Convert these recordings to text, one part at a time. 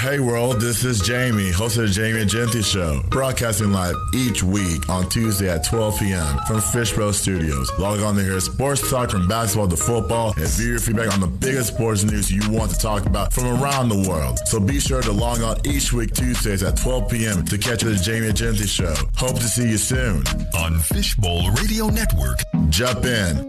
Hey world, this is Jamie, host of the JamieEgenti Show, broadcasting live each week on Tuesday at 12 p.m. from Fishbowl Studios. Log on to hear sports talk from basketball to football and view your feedback on the biggest sports news you want to talk about from around the world. So be sure to log on each week Tuesdays at 12 p.m. to catch the JamieEgenti Show. Hope to see you soon on Fishbowl Radio Network. Jump in.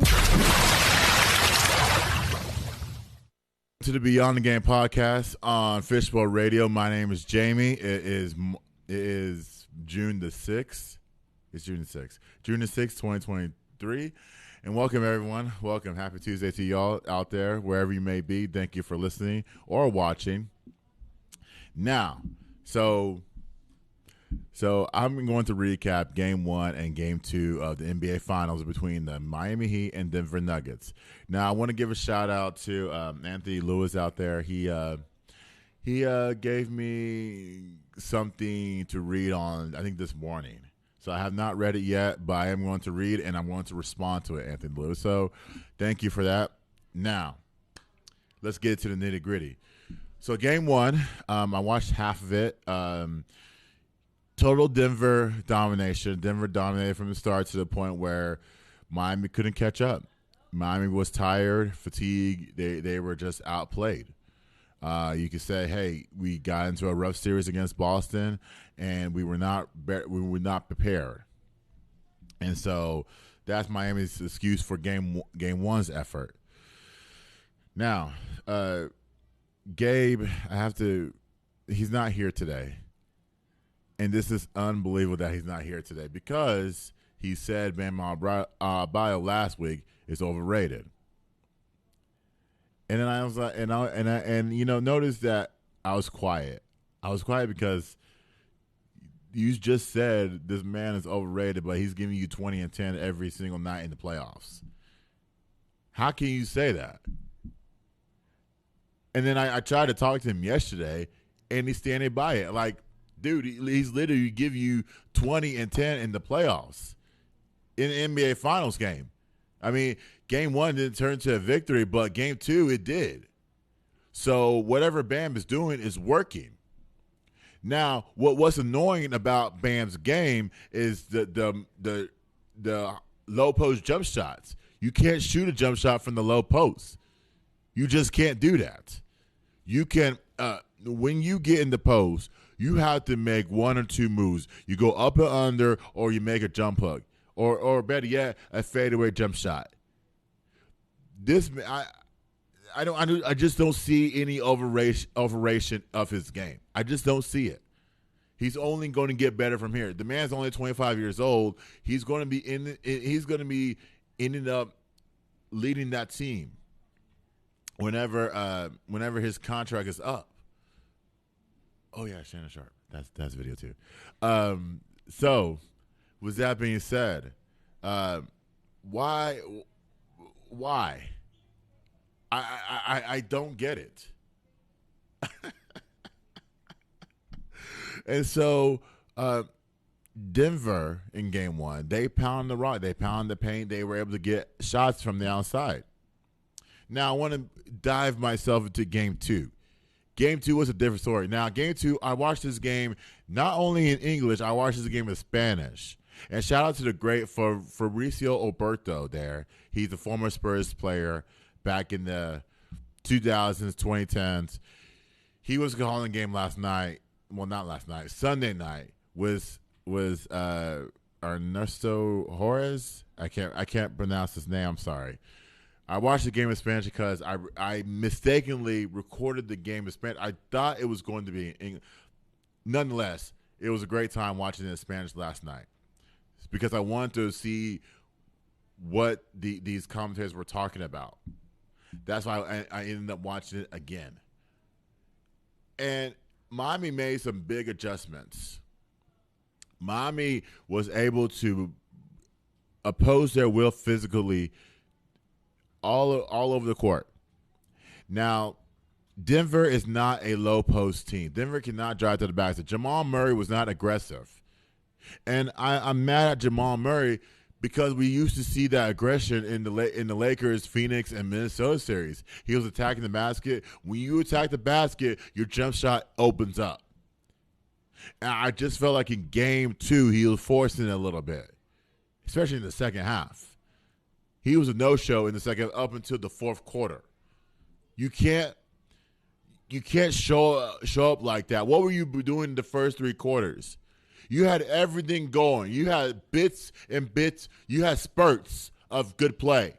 To the Beyond the Game podcast on Fishbowl Radio. My name is Jamie. It is June the 6th. It's June the 6th. June the 6th, 2023. And welcome, everyone. Welcome. Happy Tuesday to y'all out there, wherever you may be. Thank you for listening or watching. Now, so I'm going to recap Game 1 and Game 2 of the NBA Finals between the Miami Heat and Denver Nuggets. Now, I want to give a shout-out to Anthony Lewis out there. He gave me something to read on, I think, this morning. So I have not read it yet, but I am going to read and I'm going to respond to it, Anthony Lewis. So thank you for that. Now, let's get to the nitty-gritty. So Game 1, I watched half of it. Total Denver domination. Denver dominated from the start to the point where Miami couldn't catch up. Miami was tired, fatigued. They were just outplayed. You could say, hey, we got into a rough series against Boston, and we were not prepared. And so that's Miami's excuse for Game 1's effort. Now, Gabe, he's not here today. And this is unbelievable that he's not here today because he said Bam Adebayo last week is overrated. And then I was like, notice that I was quiet. I was quiet because you just said this man is overrated, but he's giving you 20 and 10 every single night in the playoffs. How can you say that? And then I tried to talk to him yesterday, and he's standing by it. Like, dude, he's literally give you 20 and 10 in the playoffs in an NBA Finals game. I mean, Game 1 didn't turn to a victory, but Game 2, it did. So whatever Bam is doing is working. Now, what's annoying about Bam's game is the low post jump shots. You can't shoot a jump shot from the low post. You just can't do that. You can when you get in the post, you have to make one or two moves. You go up and under, or you make a jump hook, or better yet, a fadeaway jump shot. I just don't see any overration of his game. I just don't see it. He's only going to get better from here. The man's only 25 years old. He's going to be ending up leading that team whenever his contract is up. Oh yeah, Shannon Sharpe. That's video too. So, with that being said, why? I don't get it. And so, Denver in Game 1, they pound the rock, they pound the paint. They were able to get shots from the outside. Now I want to dive myself into Game 2. Game 2 was a different story. Now, Game 2, I watched this game not only in English, I watched this game in Spanish. And shout out to the great Fabricio Oberto there. He's a former Spurs player back in the 2000s, 2010s. He was calling the game last night. Well, not last night. Sunday night was Ernesto Juarez. I can't pronounce his name. I'm sorry. I watched the game in Spanish because I mistakenly recorded the game in Spanish. I thought it was going to be in English. Nonetheless, it was a great time watching it in Spanish last night because I wanted to see what these commentators were talking about. That's why I ended up watching it again. And Miami made some big adjustments. Miami was able to oppose their will physically all over the court. Now, Denver is not a low post team. Denver cannot drive to the basket. Jamal Murray was not aggressive. And I'm mad at Jamal Murray because we used to see that aggression in the Lakers, Phoenix, and Minnesota series. He was attacking the basket. When you attack the basket, your jump shot opens up. And I just felt like in game 2, he was forcing it a little bit, especially in the second half. He was a no-show in the second up until the fourth quarter. You can't show up like that. What were you doing in the first 3 quarters? You had everything going. You had bits and bits. You had spurts of good play.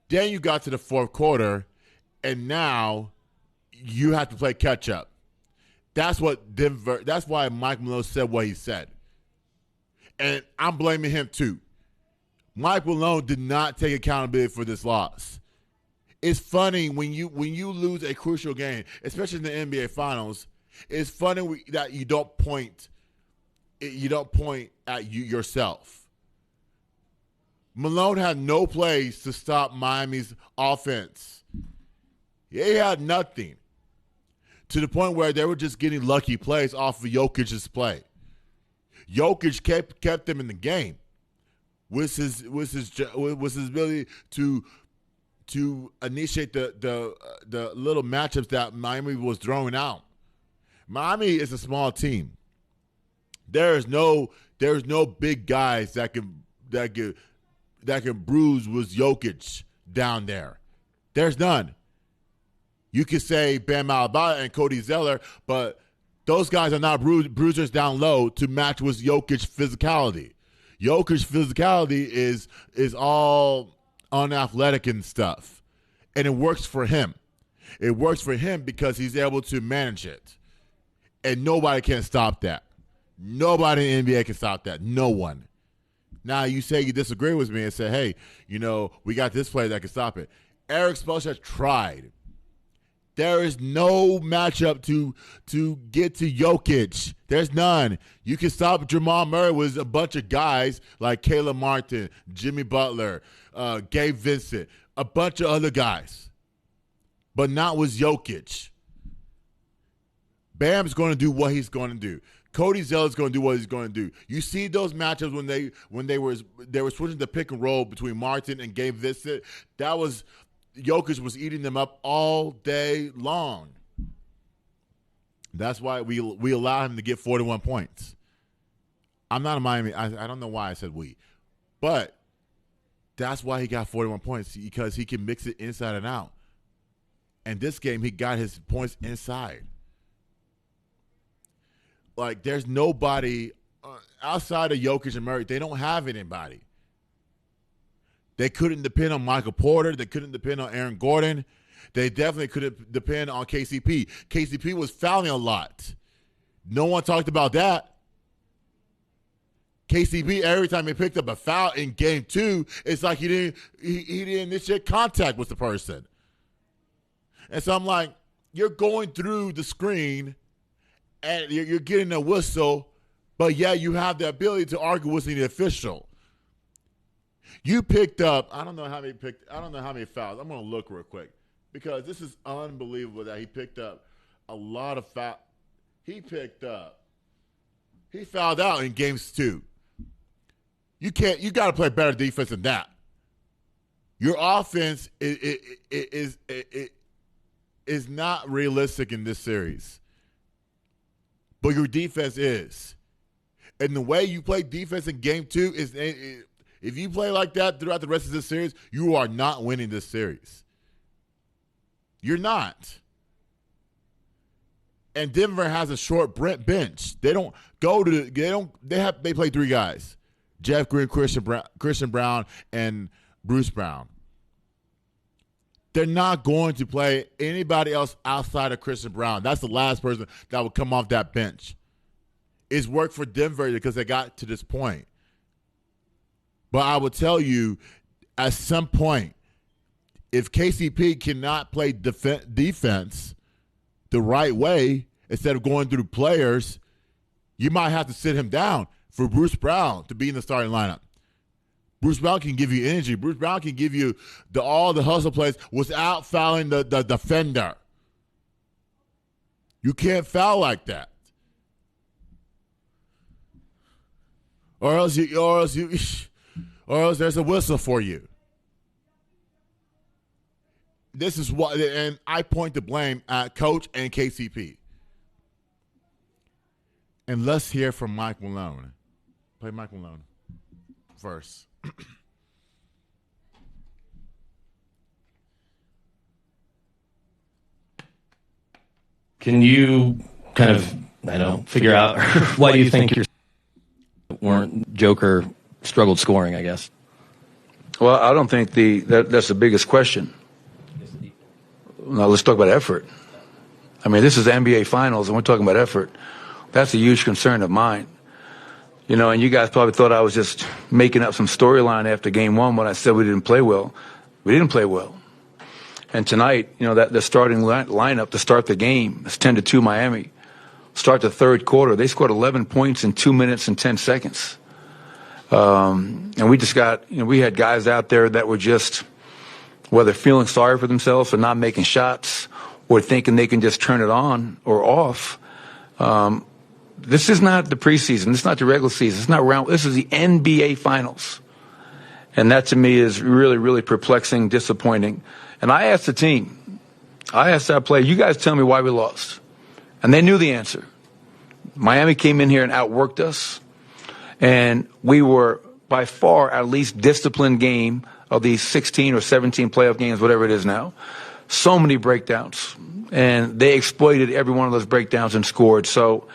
Then you got to the fourth quarter, and now you have to play catch-up. That's why Mike Malone said what he said. And I'm blaming him too. Mike Malone did not take accountability for this loss. It's funny when you lose a crucial game, especially in the NBA Finals. It's funny that you don't point at yourself. Malone had no plays to stop Miami's offense. He had nothing, to the point where they were just getting lucky plays off of Jokic's play. Jokic kept them in the game with his ability to initiate the little matchups that Miami was throwing out. Miami is a small team. There's no big guys that can bruise with Jokic down there. There's none. You could say Bam Adebayo and Cody Zeller, but those guys are not bruisers down low to match with Jokic's physicality. Jokic's physicality is all unathletic and stuff, and it works for him. It works for him because he's able to manage it, and nobody can stop that. Nobody in the NBA can stop that. No one. Now, you say you disagree with me and say, hey, we got this player that can stop it. Eric Spoelstra tried. There is no matchup to get to Jokic. There's none. You can stop Jamal Murray with a bunch of guys like Caleb Martin, Jimmy Butler, Gabe Vincent, a bunch of other guys, but not with Jokic. Bam's going to do what he's going to do. Cody Zeller's going to do what he's going to do. You see those matchups when they were switching the pick and roll between Martin and Gabe Vincent. That was Jokic was eating them up all day long. That's why we allow him to get 41 points. I'm not a Miami. I don't know why I said we, but that's why he got 41 points, because he can mix it inside and out. And this game, he got his points inside. Like, there's nobody outside of Jokic and Murray. They don't have anybody. They couldn't depend on Michael Porter. They couldn't depend on Aaron Gordon. They definitely couldn't depend on KCP. KCP was fouling a lot. No one talked about that. KCP, every time he picked up a foul in game 2, it's like he didn't initiate contact with the person. And so I'm like, you're going through the screen and you're getting a whistle, but yeah, you have the ability to argue with the official. You picked up, I don't know how many fouls. I'm going to look real quick, because this is unbelievable that he picked up a lot of fouls. He fouled out in games 2. You got to play better defense than that. Your offense is not realistic in this series, but your defense is. And the way you play defense in game 2 is, if you play like that throughout the rest of this series, you are not winning this series. You're not. And Denver has a short bench. They play 3 guys: Jeff Green, Christian Brown, and Bruce Brown. They're not going to play anybody else outside of Christian Brown. That's the last person that will come off that bench. It's worked for Denver because they got to this point. But I will tell you, at some point, if KCP cannot play defense the right way, instead of going through players, you might have to sit him down for Bruce Brown to be in the starting lineup. Bruce Brown can give you energy. Bruce Brown can give you all the hustle plays without fouling the defender. You can't foul like that. Or else or else there's a whistle for you. This is what, and I point the blame at coach and KCP. And let's hear from Mike Malone. Play Mike Malone first. Can you kind of, figure out why you think your Joker struggled scoring, I guess? Well, I don't think that's the biggest question. Now, let's talk about effort. I mean, this is the NBA Finals, and we're talking about effort. That's a huge concern of mine. You know, and you guys probably thought I was just making up some storyline after game one when I said we didn't play well. We didn't play well. And tonight, you know, that the starting lineup to start the game is 10-2 Miami. Start the third quarter. They scored 11 points in 2 minutes and 10 seconds. And we just got, you know, we had guys out there that were just, whether feeling sorry for themselves for not making shots or thinking they can just turn it on or off. This is not the preseason. This is not the regular season. It's not round. This is the NBA Finals. And that to me is really, really perplexing, disappointing. And I asked the team, I asked our player, you guys tell me why we lost. And they knew the answer. Miami came in here and outworked us. And we were by far our least disciplined game of these 16 or 17 playoff games, whatever it is now. So many breakdowns. And they exploited every one of those breakdowns and scored. So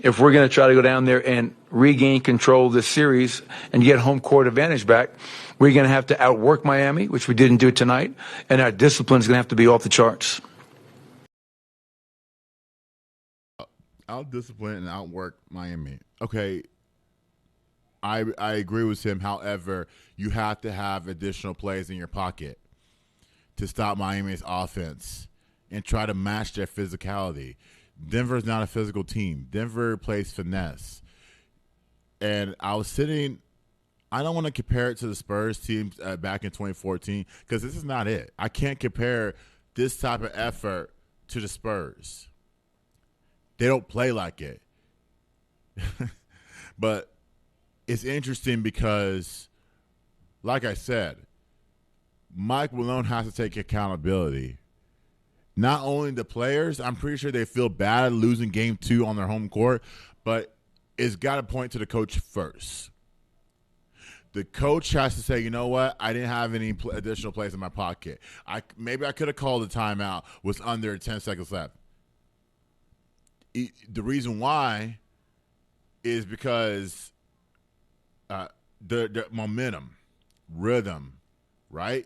if we're going to try to go down there and regain control of this series and get home court advantage back, we're going to have to outwork Miami, which we didn't do tonight, and our discipline is going to have to be off the charts. Out-discipline and outwork Miami. Okay, I agree with him. However, you have to have additional plays in your pocket to stop Miami's offense and try to match their physicality. Denver's not a physical team. Denver plays finesse. And I was sitting – I don't want to compare it to the Spurs teams back in 2014 because this is not it. I can't compare this type of effort to the Spurs. They don't play like it. But it's interesting because, like I said, Mike Malone has to take accountability. Not only the players, I'm pretty sure they feel bad losing game 2 on their home court, but it's got to point to the coach first. The coach has to say, you know what, I didn't have any additional plays in my pocket. Maybe I could have called a timeout with under 10 seconds left. The reason why is because the momentum, rhythm, right?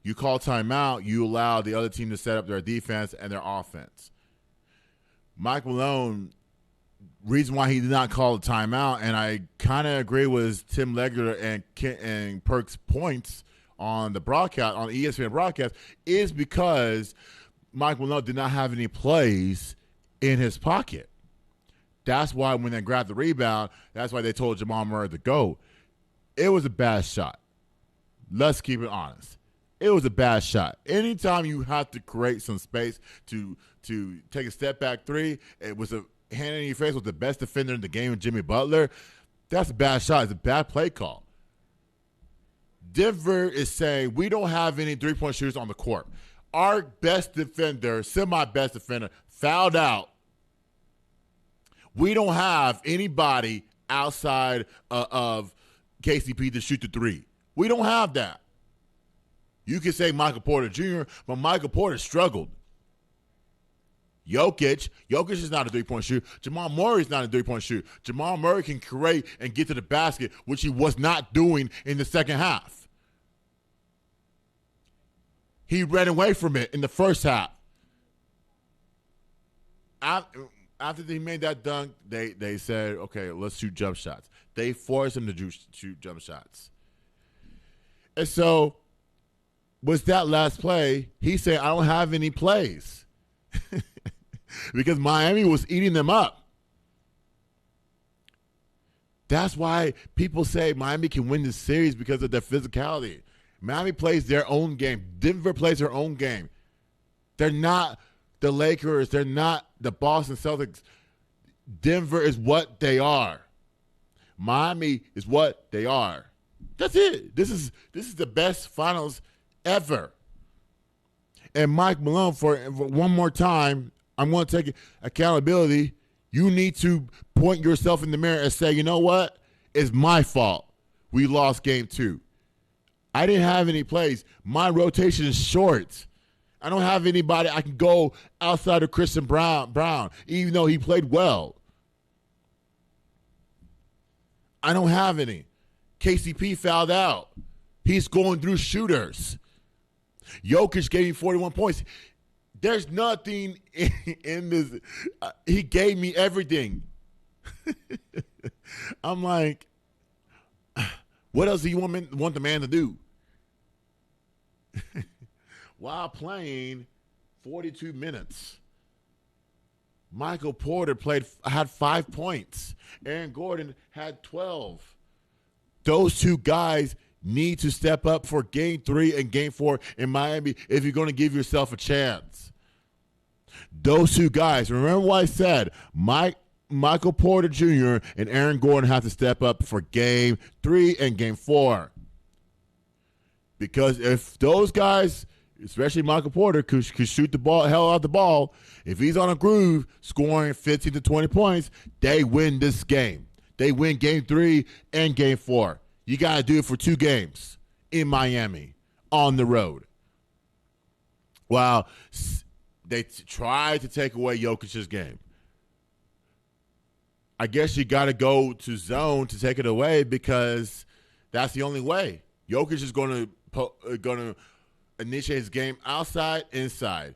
You call timeout, you allow the other team to set up their defense and their offense. Mike Malone, reason why he did not call a timeout, and I kind of agree with Tim Legler and Perk's points on the broadcast, on the ESPN broadcast, is because Mike Malone did not have any plays in his pocket. That's why when they grabbed the rebound, that's why they told Jamal Murray to go. It was a bad shot. Let's keep it honest. It was a bad shot. Anytime you have to create some space to take a step back three, it was a hand in your face with the best defender in the game, Jimmy Butler. That's a bad shot. It's a bad play call. Denver is saying we don't have any three-point shooters on the court. Our best defender, semi-best defender, fouled out. We don't have anybody outside of KCP to shoot the three. We don't have that. You can say Michael Porter Jr., but Michael Porter struggled. Jokic is not a three-point shooter. Jamal Murray is not a three-point shooter. Jamal Murray can create and get to the basket, which he was not doing in the second half. He ran away from it in the first half. After he made that dunk, they said, okay, let's shoot jump shots. They forced him to shoot jump shots. And so, with that last play, he said, I don't have any plays. Because Miami was eating them up. That's why people say Miami can win this series because of their physicality. Miami plays their own game. Denver plays their own game. They're not the Lakers. They're not the Boston Celtics. Denver is what they are. Miami is what they are. That's it. This is the best finals ever. And Mike Malone, for one more time, I'm going to take accountability. You need to point yourself in the mirror and say, you know what? It's my fault. We lost game 2. I didn't have any plays. My rotation is short. I don't have anybody I can go outside of Christian Brown, even though he played well. I don't have any. KCP fouled out. He's going through shooters. Jokic gave me 41 points. There's nothing in this. He gave me everything. I'm like, what else do you want the man to do? While playing 42 minutes. Michael Porter had 5 points. Aaron Gordon had 12. Those two guys need to step up for Game 3 and Game 4 in Miami if you're going to give yourself a chance. Those two guys, remember what I said, Michael Porter Jr. and Aaron Gordon have to step up for Game 3 and Game 4. Because if those guys, especially Michael Porter, could shoot the hell out the ball, if he's on a groove scoring 15 to 20 points, they win this game. They win Game 3 and Game 4. You got to do it for 2 games in Miami on the road. Well, they tried to take away Jokic's game. I guess you got to go to zone to take it away because that's the only way. Jokic is going to initiate his game outside, inside.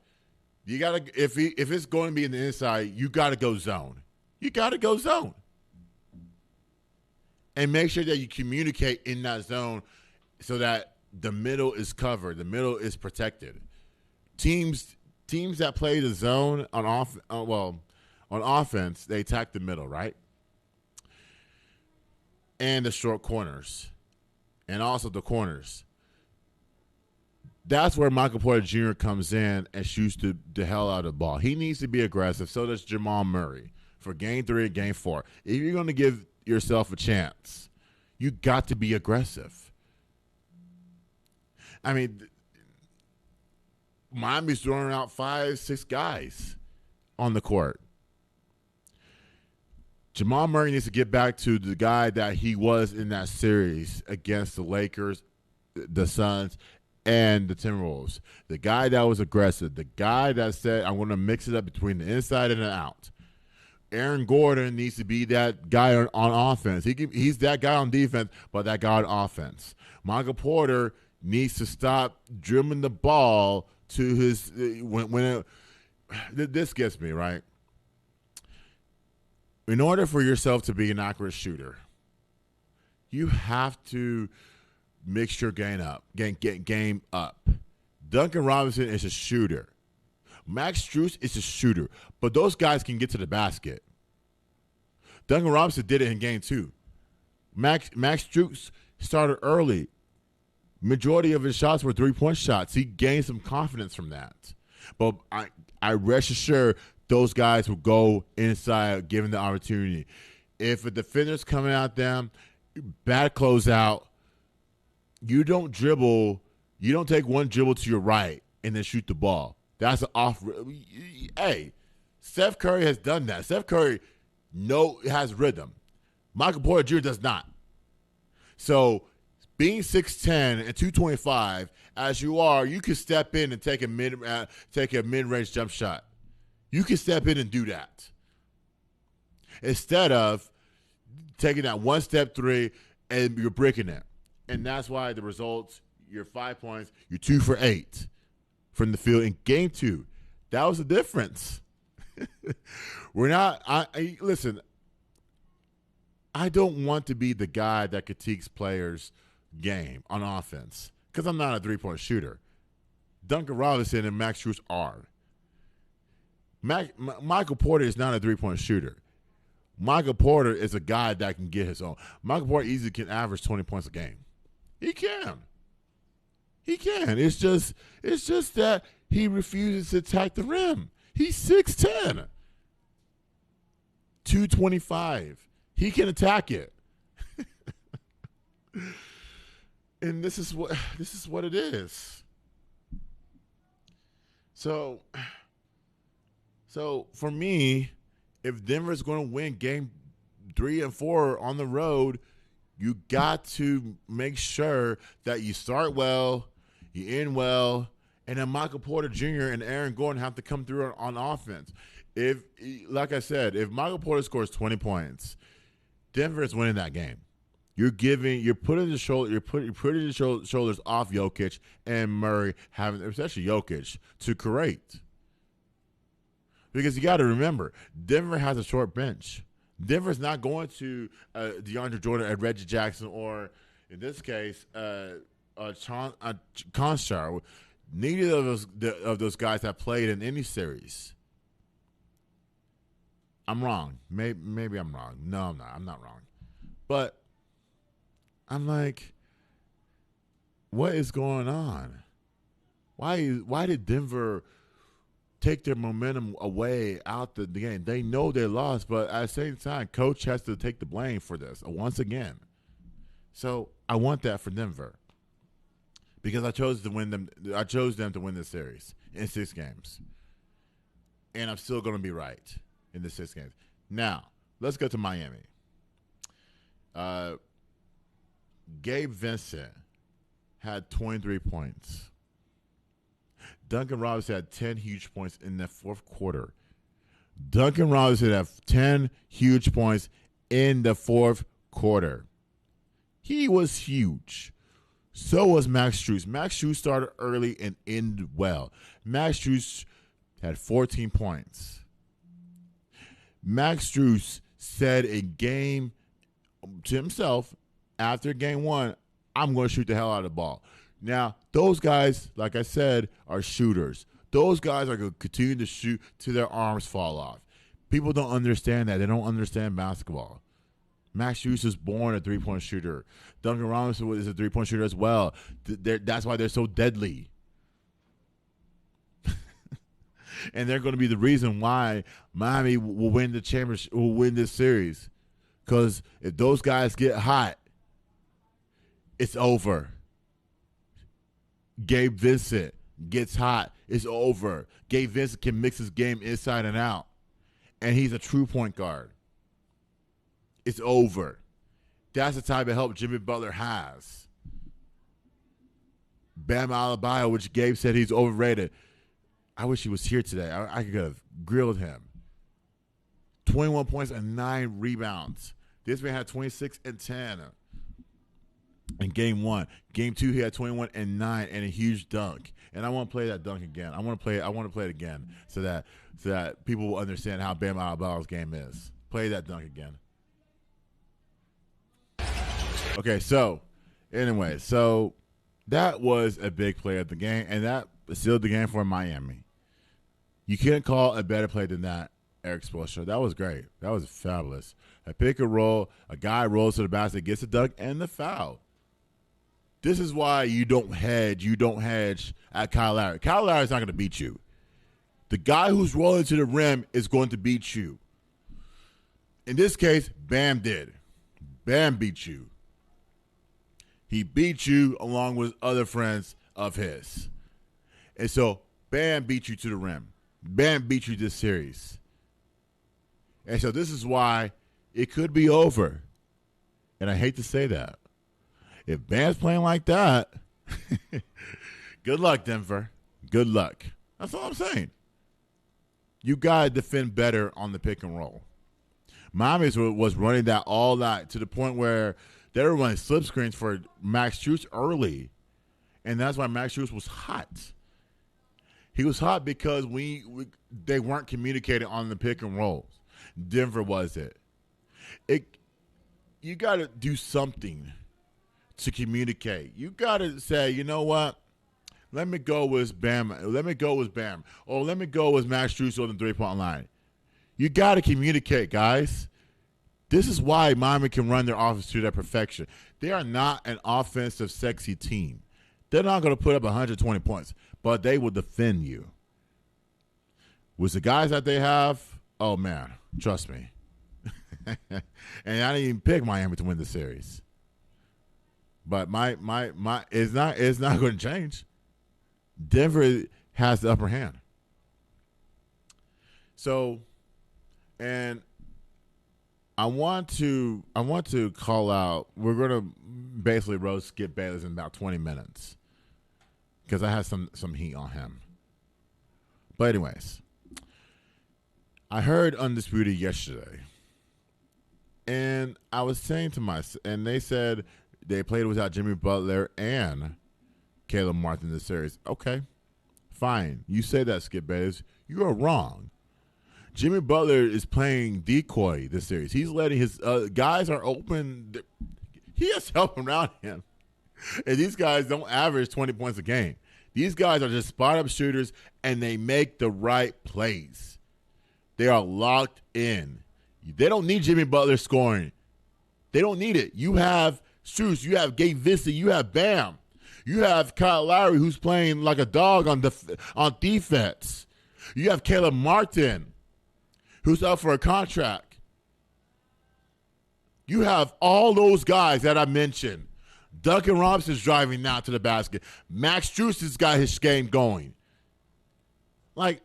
You got to if it's going to be in the inside, you got to go zone. You got to go zone. And make sure that you communicate in that zone so that the middle is covered, the middle is protected. Teams that play the zone on offense, they attack the middle, right? And the short corners. And also the corners. That's where Michael Porter Jr. comes in and shoots the hell out of the ball. He needs to be aggressive. So does Jamal Murray for Game 3 and Game 4. If you're going to give yourself a chance, you got to be aggressive. I mean, Miami's throwing out 5-6 guys on the court. Jamal Murray needs to get back to the guy that he was in that series against the Lakers, the Suns, and the Timberwolves. The guy that was aggressive. The guy that said, I'm going to mix it up between the inside and the out. Aaron Gordon needs to be that guy on offense. He's that guy on defense, but that guy on offense. Michael Porter needs to stop dribbling the ball to his this gets me, right? In order for yourself to be an accurate shooter, you have to mix your game up. Duncan Robinson is a shooter. Max Strus is a shooter, but those guys can get to the basket. Duncan Robinson did it in Game 2. Max Strus started early. Majority of his shots were three-point shots. He gained some confidence from that. But I rest assured those guys will go inside given the opportunity. If a defender's coming at them, bad closeout, you don't dribble. You don't take one dribble to your right and then shoot the ball. That's an off. Hey, Steph Curry has done that. Steph Curry has rhythm. Michael Porter Jr. does not. So being 6'10 and 225 as you are, you can step in and take a mid-range jump shot. You can step in and do that instead of taking that one-step three and you're bricking it. And that's why the results, you're 5 points, you're 2 for 8 from the field in Game 2. That was the difference. We're not listen, I don't want to be the guy that critiques players' game on offense because I'm not a three-point shooter. Duncan Robinson and Max Strus are. Michael Porter is not a three-point shooter. Michael Porter is a guy that can get his own. Michael Porter easily can average 20 points a game. He can. It's just that he refuses to attack the rim. He's 6'10", 225. He can attack it. And this is what it is. So for me, if Denver's going to win game 3 and 4 on the road, you got to make sure that you start well, you end well, and then Michael Porter Jr. and Aaron Gordon have to come through on offense. If, like I said, if Michael Porter scores 20 points, Denver is winning that game. You're putting the shoulders off Jokic and Murray, especially Jokic, to create. Because you got to remember, Denver has a short bench. Denver's not going to DeAndre Jordan and Reggie Jackson, or in this case, Conchar. Neither of those guys have played in any series. I'm wrong. Maybe I'm wrong. No, I'm not. I'm not wrong. But I'm like, what is going on? Why did Denver take their momentum away out the game? They know they lost, but at the same time, coach has to take the blame for this once again. So I want that for Denver because I chose them to win this series in 6 games, and I'm still going to be right in the 6 games. Now let's go to Miami. Gabe Vincent had 23 points. Duncan Robinson had 10 huge points in the fourth quarter. Duncan Robinson had 10 huge points in the fourth quarter. He was huge. So was Max Strus. Max Strus started early and ended well. Max Strus had 14 points. Max Strus said in game to himself after game 1, I'm going to shoot the hell out of the ball. Now, those guys, like I said, are shooters. Those guys are going to continue to shoot till their arms fall off. People don't understand that. They don't understand basketball. Max Strus was born a three-point shooter. Duncan Robinson is a three-point shooter as well. That's why they're so deadly. And they're going to be the reason why Miami will win the championship, will win this series. Because if those guys get hot, it's over. Gabe Vincent gets hot, it's over. Gabe Vincent can mix his game inside and out. And he's a true point guard. It's over. That's the type of help Jimmy Butler has. Bam Adebayo, which Gabe said he's overrated. I wish he was here today. I could have grilled him. 21 points and 9 rebounds. This man had 26 and 10 in game 1. Game 2, he had 21 and 9 and a huge dunk. And I want to play that dunk again. I want to play it again so that people will understand how Bam Adebayo's game is. Play that dunk again. Okay, so anyway, that was a big play of the game, and that sealed the game for Miami. You can't call a better play than that, Eric Spoelstra. That was great. That was fabulous. A pick and roll, a guy rolls to the basket, gets a dunk, and the foul. This is why you don't hedge at Kyle Lowry. Kyle Lowry's not going to beat you. The guy who's rolling to the rim is going to beat you. In this case, Bam did. Bam beat you. He beat you along with other friends of his. And so Bam beat you to the rim. Bam beat you this series. And so this is why it could be over. And I hate to say that. If Bam's playing like that, good luck, Denver. Good luck. That's all I'm saying. You got to defend better on the pick and roll. Miami was running that all night to the point where they were running slip screens for Max Strus early. And that's why Max Strus was hot. He was hot because they weren't communicating on the pick and rolls. Denver was it. You got to do something to communicate. You got to say, you know what? Let me go with Bam. Let me go with Bam. Or let me go with Max Strus on the three-point line. You got to communicate, guys. This is why Miami can run their offense to their perfection. They are not an offensive, sexy team. They're not going to put up 120 points, but they will defend you. With the guys that they have, oh, man, trust me. And I didn't even pick Miami to win the series. But my it's not going to change. Denver has the upper hand. So, and I want to call out. We're going to basically roast Skip Bayless in about 20 minutes because I have some heat on him. But anyways, I heard Undisputed yesterday, and I was saying to myself, and they said they played without Jimmy Butler and Caleb Martin in the series. Okay, fine. You say that, Skip Bayless. You are wrong. Jimmy Butler is playing decoy this series. He's letting his guys are open. He has help around him. And these guys don't average 20 points a game. These guys are just spot-up shooters, and they make the right plays. They are locked in. They don't need Jimmy Butler scoring. They don't need it. You have Strus. You have Gabe Vincent. You have Bam. You have Kyle Lowry, who's playing like a dog on defense. You have Caleb Martin, who's up for a contract. You have all those guys that I mentioned. Duncan Robinson's driving now to the basket. Max Strus has got his game going. Like,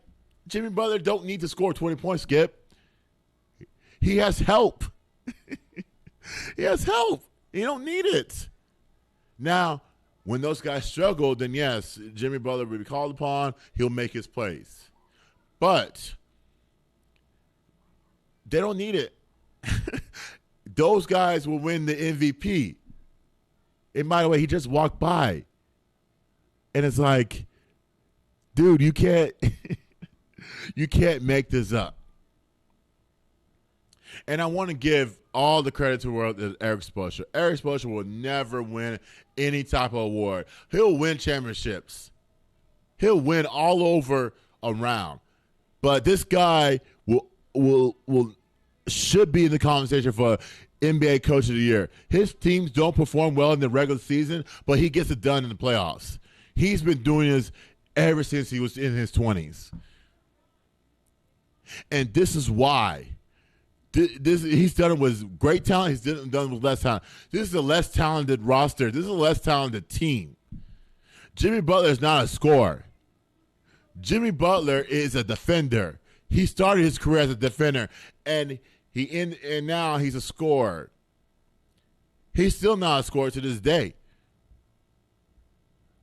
Jimmy Butler don't need to score 20 points, Skip. He has help. He has help. He don't need it. Now, when those guys struggle, then yes, Jimmy Butler will be called upon. He'll make his plays. But they don't need it. Those guys will win the MVP. And by the way, he just walked by. And it's like, dude, you can't you can't make this up. And I want to give all the credit to the world to Eric Spoelstra. Eric Spoelstra will never win any type of award. He'll win championships. He'll win all over around. But this guy should be in the conversation for NBA Coach of the Year. His teams don't perform well in the regular season, but he gets it done in the playoffs. He's been doing this ever since he was in his 20s. And this is why. He's done it with great talent. He's done it with less talent. This is a less talented roster. This is a less talented team. Jimmy Butler is not a scorer. Jimmy Butler is a defender. He started his career as a defender, and now he's a scorer. He's still not a scorer to this day.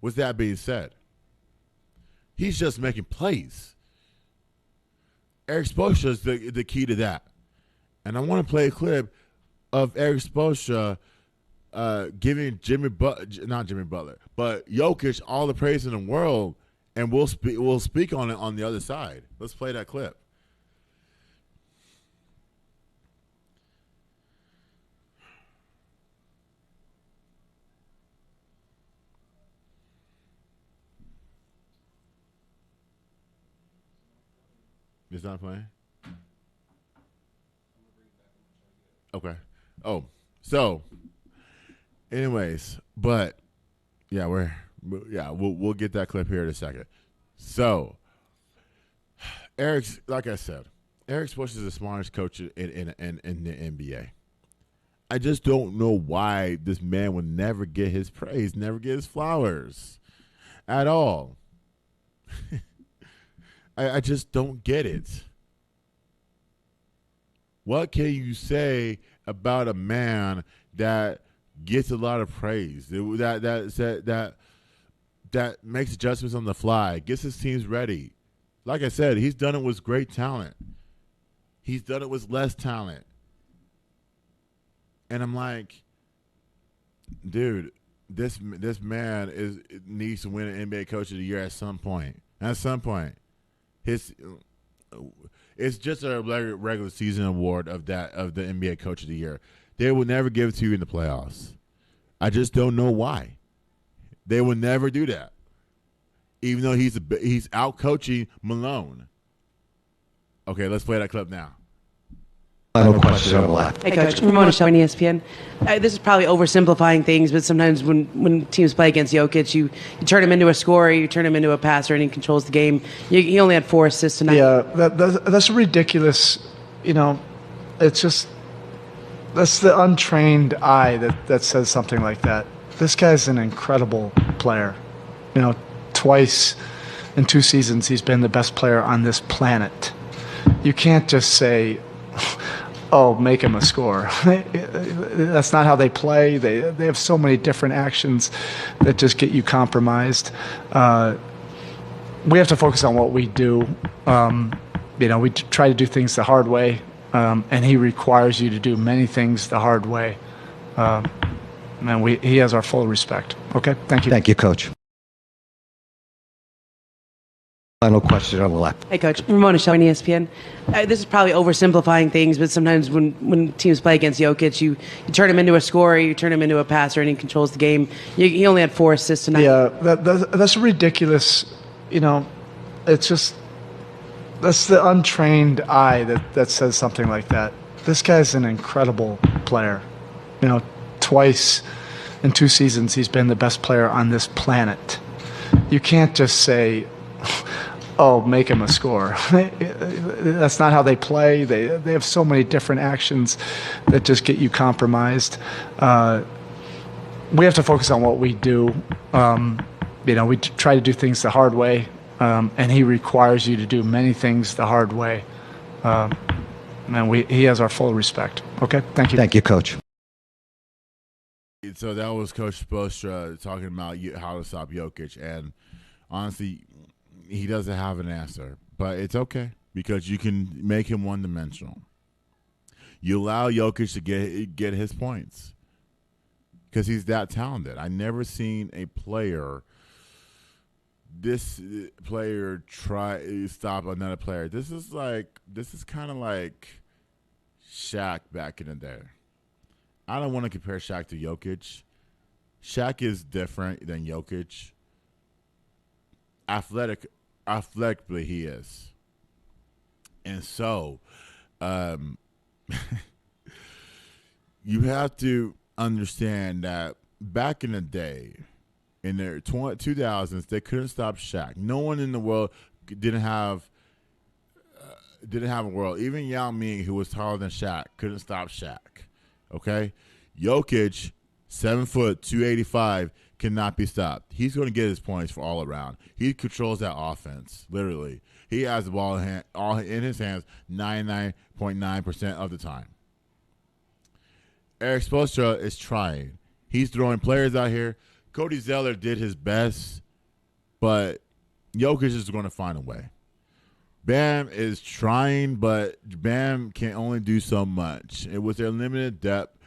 With that being said, he's just making plays. Eric Spoelstra is the key to that. And I want to play a clip of Eric Spoelstra giving not Jimmy Butler, but Jokic all the praise in the world, and we'll speak on it on the other side. Let's play that clip. It's not playing? Okay. Oh, so anyways, but yeah, we'll get that clip here in a second. So like I said, Eric Spoelstra is the smartest coach in the NBA. I just don't know why this man would never get his praise, never get his flowers at all. I just don't get it. What can you say about a man that gets a lot of praise, that makes adjustments on the fly, gets his teams ready? Like I said, he's done it with great talent. He's done it with less talent. And I'm like, dude, this man needs to win an NBA Coach of the Year at some point. At some point. It's just a regular season award of the NBA Coach of the Year. They will never give it to you in the playoffs. I just don't know why. They will never do that, even though he's out coaching Malone. Okay, let's play that clip now. Final question overlap. Hey, Coach. Ramona Shelby, ESPN. This is probably oversimplifying things, but sometimes when teams play against Jokic, you turn him into a scorer, you turn him into a passer, and he controls the game. He only had 4 assists tonight. Yeah, that's ridiculous. It's just, that's the untrained eye that says something like that. This guy's an incredible player. You know, twice in 2 seasons he's been the best player on this planet. You can't just say, oh, make him a scorer. That's not how they play. They have so many different actions that just get you compromised. We have to focus on what we do. We try to do things the hard way, and he requires you to do many things the hard way. He has our full respect. Okay, thank you. Thank you, Coach. Final question on the left. Hey, Coach. Ramona Shelby, ESPN. This is probably oversimplifying things, but sometimes when teams play against Jokic, you turn him into a scorer, you turn him into a passer, and he controls the game. He only had 4 assists tonight. Yeah, that's ridiculous. It's just that's the untrained eye that says something like that. This guy's an incredible player. Twice in 2 seasons he's been the best player on this planet. You can't just say, oh, make him a scorer. That's not how they play. They have so many different actions that just get you compromised. We have to focus on what we do. We try to do things the hard way, and he requires you to do many things the hard way. He has our full respect. Okay, thank you. Thank you, Coach. So that was Coach Spoelstra talking about how to stop Jokic, and honestly, he doesn't have an answer, but it's okay because you can make him one-dimensional. You allow Jokic to get his points because he's that talented. I never seen this player try to stop another player. This is kind of like Shaq back in the day. I don't want to compare Shaq to Jokic. Shaq is different than Jokic. Athletically, he is. And so, you have to understand that back in the day, in the 2000s, they couldn't stop Shaq. No one in the world didn't have a world. Even Yao Ming, who was taller than Shaq, couldn't stop Shaq. Okay? Jokic, 7 foot, 285, cannot be stopped. He's going to get his points for all around. He controls that offense, literally. He has the ball in his hands 99.9% of the time. Eric Spoelstra is trying. He's throwing players out here. Cody Zeller did his best, but Jokic is going to find a way. Bam is trying, but Bam can only do so much. And with their limited depth,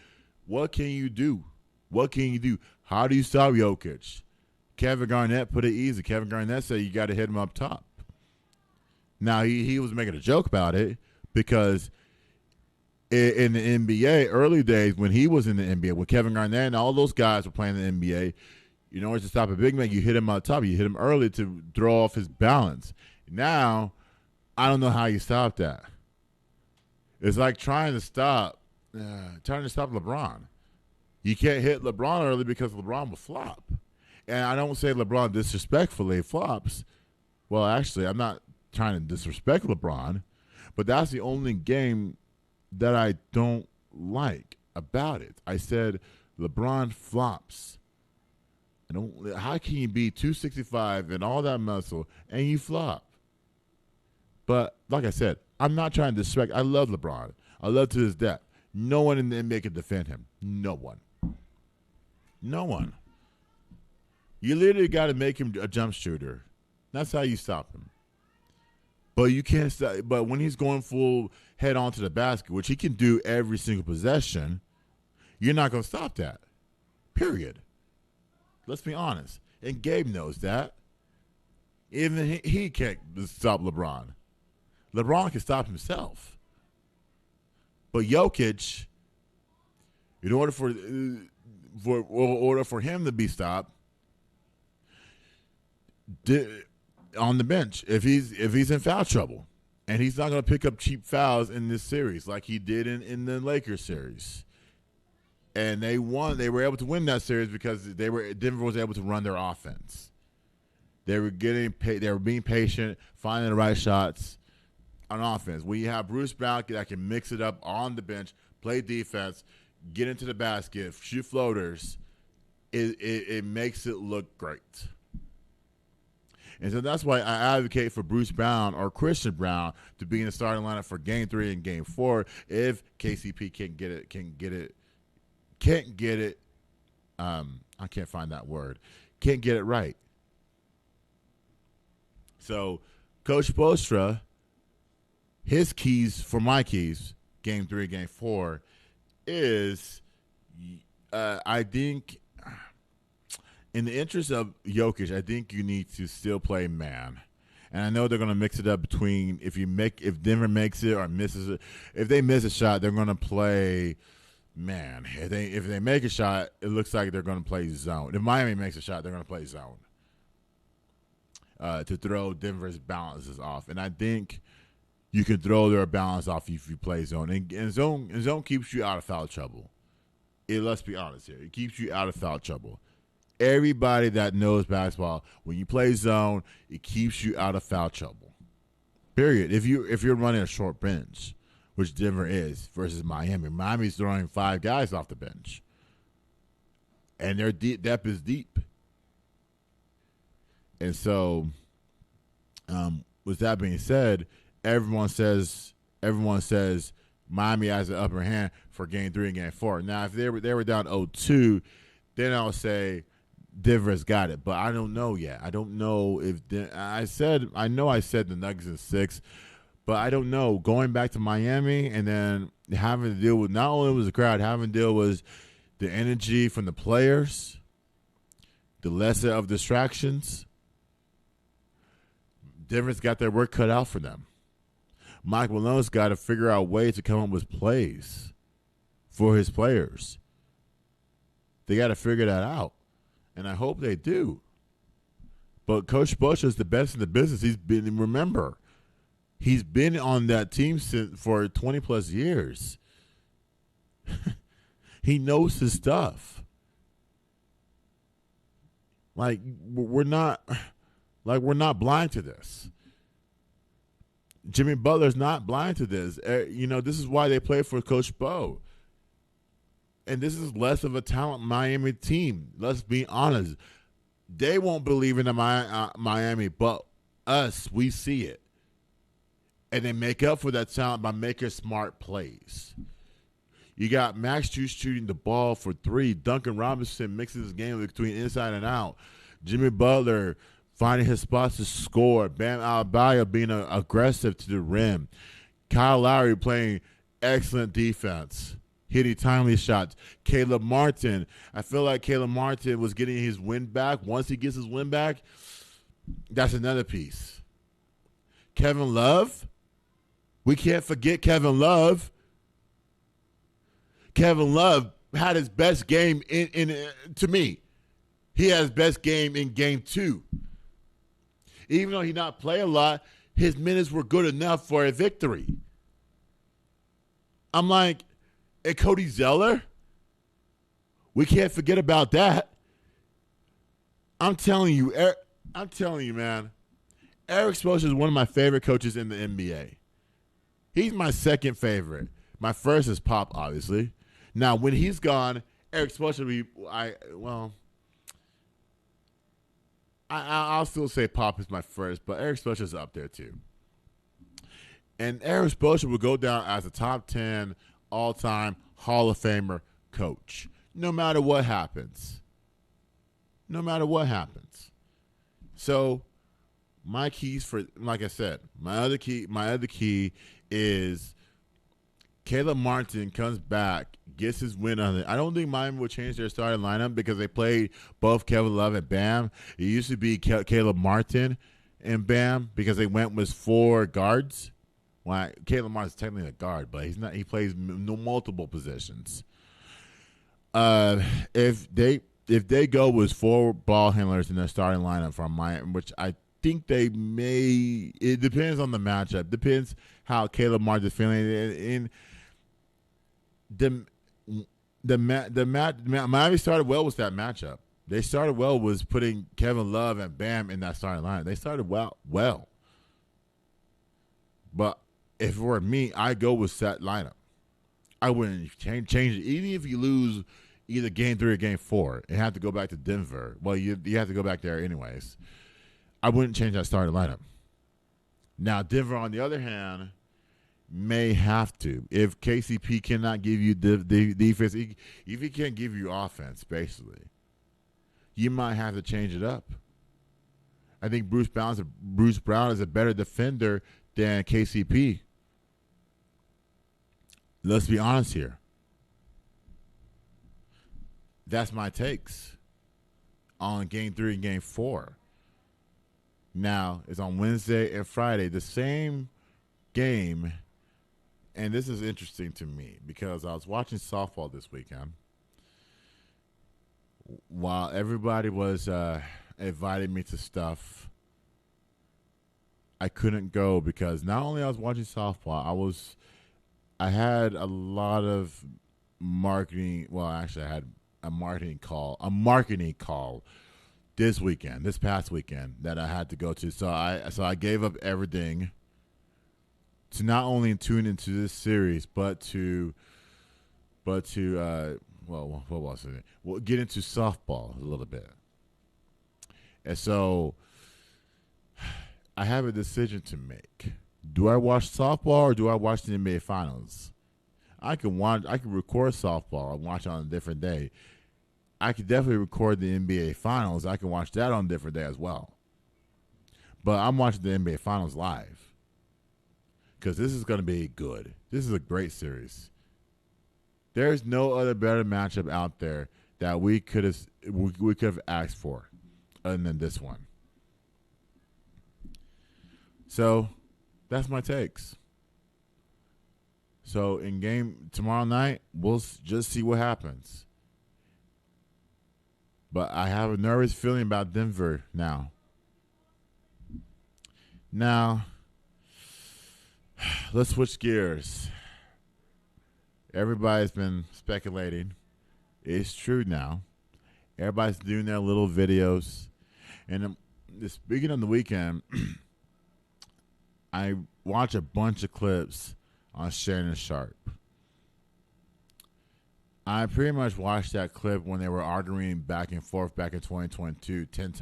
what can you do? What can you do? How do you stop Jokic? Kevin Garnett put it easy. Kevin Garnett said you got to hit him up top. Now, he was making a joke about it because in the NBA, early days when he was in the NBA, when Kevin Garnett and all those guys were playing in the NBA, in order to stop a big man, you hit him up top. You hit him early to throw off his balance. Now, I don't know how you stop that. It's like trying to stop LeBron. You can't hit LeBron early because LeBron will flop. And I don't say LeBron disrespectfully flops. Well, actually, I'm not trying to disrespect LeBron, but that's the only game that I don't like about it. I said LeBron flops. How can you be 265 and all that muscle and you flop? But like I said, I'm not trying to disrespect. I love LeBron. I love to his death. No one in the NBA can defend him. No one. No one. You literally got to make him a jump shooter. That's how you stop him. But you can't stop. But when he's going full head on to the basket, which he can do every single possession, you're not going to stop that. Period. Let's be honest. And Gabe knows that. Even he can't stop LeBron. LeBron can stop himself. But Jokic, in order for him to be stopped, on the bench, if he's in foul trouble, and he's not going to pick up cheap fouls in this series like he did in the Lakers series. And they won. They were able to win that series because Denver was able to run their offense. They were being patient, finding the right shots on offense. When you have Bruce Brown that can mix it up on the bench, play defense, get into the basket, shoot floaters, it makes it look great. And so that's why I advocate for Bruce Brown or Christian Brown to be in the starting lineup for Game 3 and Game 4 if KCP can't get it. I can't find that word. Can't get it right. So Coach Spoelstra, his keys for my keys, Game 3, Game 4, is I think in the interest of Jokic, I think you need to still play man. And I know they're going to mix it up between if Denver makes it or misses it. If they miss a shot, they're going to play man. If they make a shot, it looks like they're going to play zone. If Miami makes a shot, they're going to play zone to throw Denver's balances off. And I think you can throw their balance off if you play zone. And zone keeps you out of foul trouble. Let's be honest here. It keeps you out of foul trouble. Everybody that knows basketball, when you play zone, it keeps you out of foul trouble. Period. If you're running a short bench, which Denver is versus Miami. Miami's throwing 5 guys off the bench. And their depth is deep. And so, with that being said, everyone says Miami has the upper hand for Game 3 and Game 4. Now, if they were down 0-2, then I'll say Denver's got it. But I don't know yet. I don't know if I know I said the Nuggets in 6, but I don't know. Going back to Miami and then having to deal with not only was the crowd, having to deal with the energy from the players, the lesser of distractions. Denver's got their work cut out for them. Mike Malone's got to figure out ways to come up with plays for his players. They got to figure that out, and I hope they do. But Coach Bush is the best in the business. He's been on that team for 20-plus years. He knows his stuff. We're not blind to this. Jimmy Butler's not blind to this. This is why they play for Coach Bo. And this is less of a talent Miami team. Let's be honest. They won't believe in Miami, but us, we see it. And they make up for that talent by making smart plays. You got Max Juice shooting the ball for 3. Duncan Robinson mixes his game between inside and out. Jimmy Butler finding his spots to score. Bam Adebayo being aggressive to the rim. Kyle Lowry playing excellent defense, hitting timely shots. Caleb Martin. I feel like Caleb Martin was getting his win back. Once he gets his win back, that's another piece. Kevin Love. We can't forget Kevin Love. Kevin Love had his best game to me. He had his best game in Game 2. Even though he not play a lot, his minutes were good enough for a victory. I'm like, and Cody Zeller? We can't forget about that. I'm telling you, man. Eric Spoelstra is one of my favorite coaches in the NBA. He's my second favorite. My first is Pop, obviously. Now, when he's gone, Eric Spoelstra I'll still say Pop is my first, but Eric Spoelstra is up there too. And Eric Spoelstra will go down as a top 10 all-time Hall of Famer coach, no matter what happens. No matter what happens. So, my keys for, like I said, my other key is Caleb Martin comes back, gets his win on it. I don't think Miami will change their starting lineup because they played both Kevin Love and Bam. It used to be Caleb Martin and Bam because they went with 4 guards. Well, Caleb Martin's technically a guard, but he's not. He plays multiple positions. If they go with 4 ball handlers in their starting lineup from Miami, which I think they may. It depends on the matchup. Depends how Caleb Martin's feeling. Miami started well with that matchup. They started well with putting Kevin Love and Bam in that starting lineup. They started well. But if it were me, I go with that lineup. I wouldn't change it. Even if you lose either game 3 or game 4 and have to go back to Denver. Well, you have to go back there anyways. I wouldn't change that starting lineup. Now, Denver, on the other hand, may have to. If KCP cannot give you the defense, if he can't give you offense, basically, you might have to change it up. I think Bruce Brown is a better defender than KCP. Let's be honest here. That's my takes on game 3 and game 4. Now, it's on Wednesday and Friday, the same game. And this is interesting to me because I was watching softball this weekend. While everybody was inviting me to stuff, I couldn't go because not only I was watching softball, I had a lot of marketing. Well, actually, I had a marketing call this past weekend that I had to go to. So I gave up everything to not only tune into this series, but to what was it? Well, get into softball a little bit. And so I have a decision to make. Do I watch softball or do I watch the NBA Finals? I can record softball and watch it on a different day. I could definitely record the NBA Finals. I can watch that on a different day as well. But I'm watching the NBA Finals live because this is going to be good. This is a great series. There's no other better matchup out there that we could have asked for other than this one. So that's my takes. So in game tomorrow night, we'll just see what happens. But I have a nervous feeling about Denver now. Now, let's switch gears. Everybody's been speculating. It's true now. Everybody's doing their little videos. And speaking of the weekend, I watched a bunch of clips on Shannon Sharpe. I pretty much watched that clip when they were arguing back and forth back in 2022 10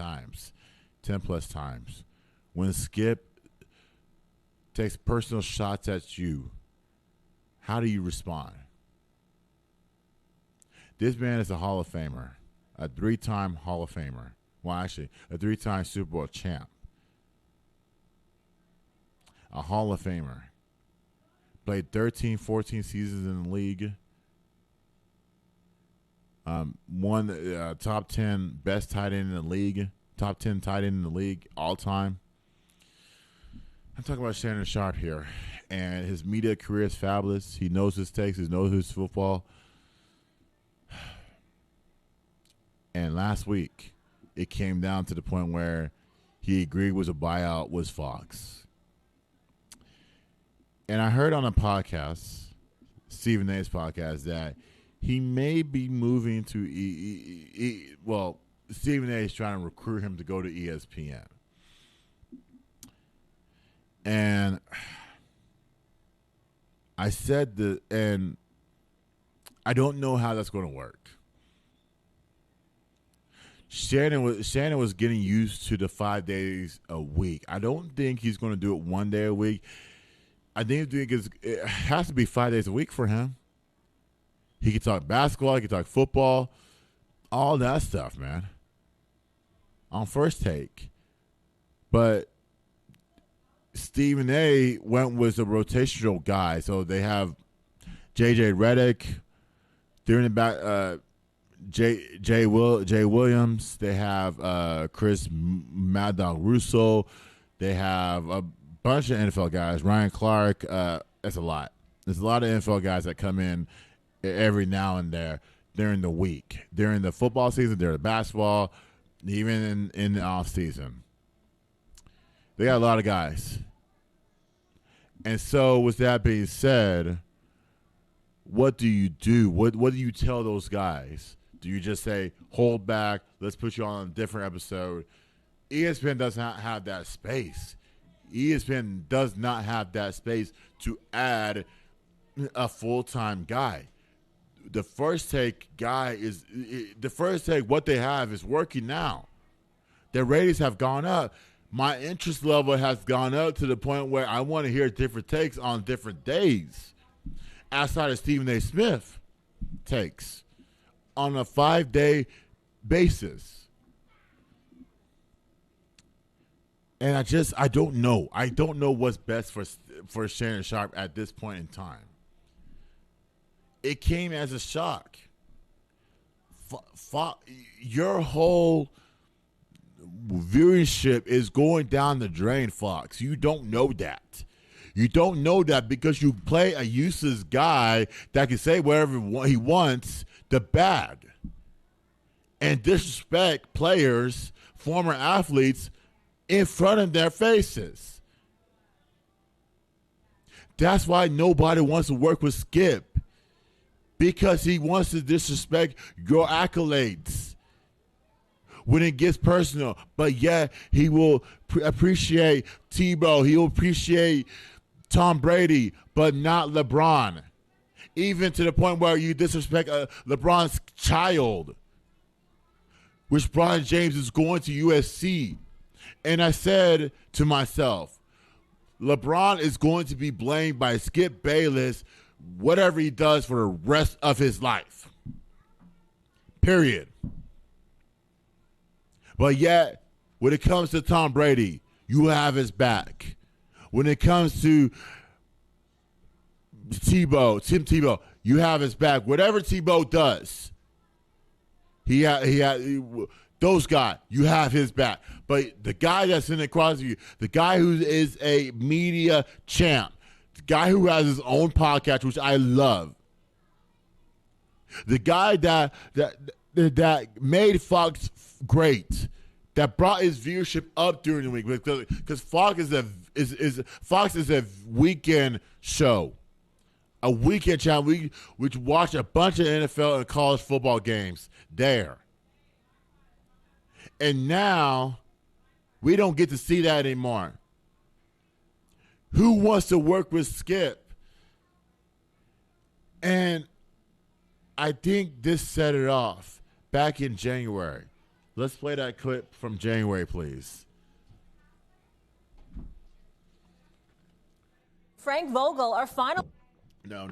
plus times. When Skip takes personal shots at you, how do you respond? This man is a Hall of Famer, a 3-time Hall of Famer. Well, actually, a 3-time Super Bowl champ. A Hall of Famer. Played 13, 14 seasons in the league. Won top 10 best tight end in the league. Top 10 tight end in the league all time. I'm talking about Shannon Sharpe here. And his media career is fabulous. He knows his takes. He knows his football. And last week, it came down to the point where he agreed was a buyout was Fox. And I heard on a podcast, Stephen A's podcast, that he may be moving to Stephen A is trying to recruit him to go to ESPN. And I said that, and I don't know how that's going to work. Shannon was getting used to the 5 days a week. I don't think he's going to do it 1 day a week. I think it has to be 5 days a week for him. He can talk basketball. He can talk football. All that stuff, man. On First Take. But Stephen A went with a rotational guy. So they have J.J. Redick. They're in the back. Jay Williams. They have Chris Mad Dog Russo. They have a bunch of NFL guys. Ryan Clark. That's a lot. There's a lot of NFL guys that come in every now and there during the week. During the football season, during the basketball, even in the off season. They got a lot of guys. And so with that being said, what do you do? What do you tell those guys? Do you just say, hold back, let's put you on a different episode? ESPN does not have that space. ESPN does not have that space to add a full-time guy. the First Take guy is the First Take. What they have is working now. Their ratings have gone up. My interest level has gone up to the point where I want to hear different takes on different days, outside of Stephen A. Smith takes on a 5-day basis. And I don't know. I don't know what's best for Shannon Sharpe at this point in time. It came as a shock. Your whole viewership is going down the drain, Fox. You don't know that. You don't know that because you play a useless guy that can say whatever he wants, the bad, and disrespect players, former athletes, in front of their faces. That's why nobody wants to work with Skip, because he wants to disrespect your accolades when it gets personal. But yet he will appreciate Tebow. He will appreciate Tom Brady, but not LeBron. Even to the point where you disrespect LeBron's child, which LeBron James is going to USC. And I said to myself, LeBron is going to be blamed by Skip Bayless, whatever he does for the rest of his life. Period. But yet, when it comes to Tom Brady, you have his back. When it comes to Tim Tebow, you have his back. Whatever Tebow does, those guys, you have his back. But the guy that's sitting across from you, the guy who is a media champ, the guy who has his own podcast, which I love, the guy that made Fox great, that brought his viewership up during the week, because Fox is a weekend show, a weekend channel. We watch a bunch of NFL and college football games there. And now we don't get to see that anymore. Who wants to work with Skip? And I think this set it off back in January. Let's play that clip from January, please. Frank Vogel, our final. No.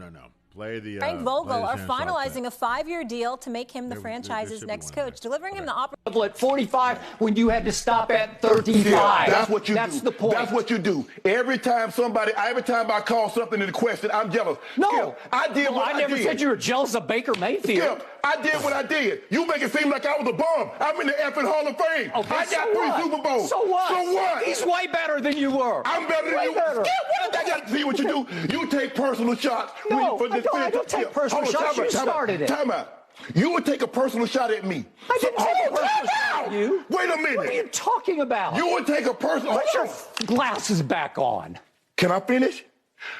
Play the. Frank Vogel play the are Shannon Sharpe finalizing clip. a 5-year deal to make him the There franchise's should be next one coach, there. delivering him the opportunity. At 45 when you had to stop at 35. Yeah, that's what you do. That's the point. That's what you do. Every time I call something into question, I'm jealous. No, Skip, I did what I did. never said you were jealous of Baker Mayfield. Skip, I did what I did. You make it seem like I was a bum. I'm in the effing Hall of Fame. Okay, I got three Super Bowls. So what? So what? He's way better than you were. I'm better than you. Better. Skip, what I got to see what you do. You take personal shots. No, for this I don't take personal shots. You started it. Time out. You would take a personal shot at me. I didn't take a personal shot at you. Wait a minute. What are you talking about? You would take a personal. Put your glasses back on. Can I finish?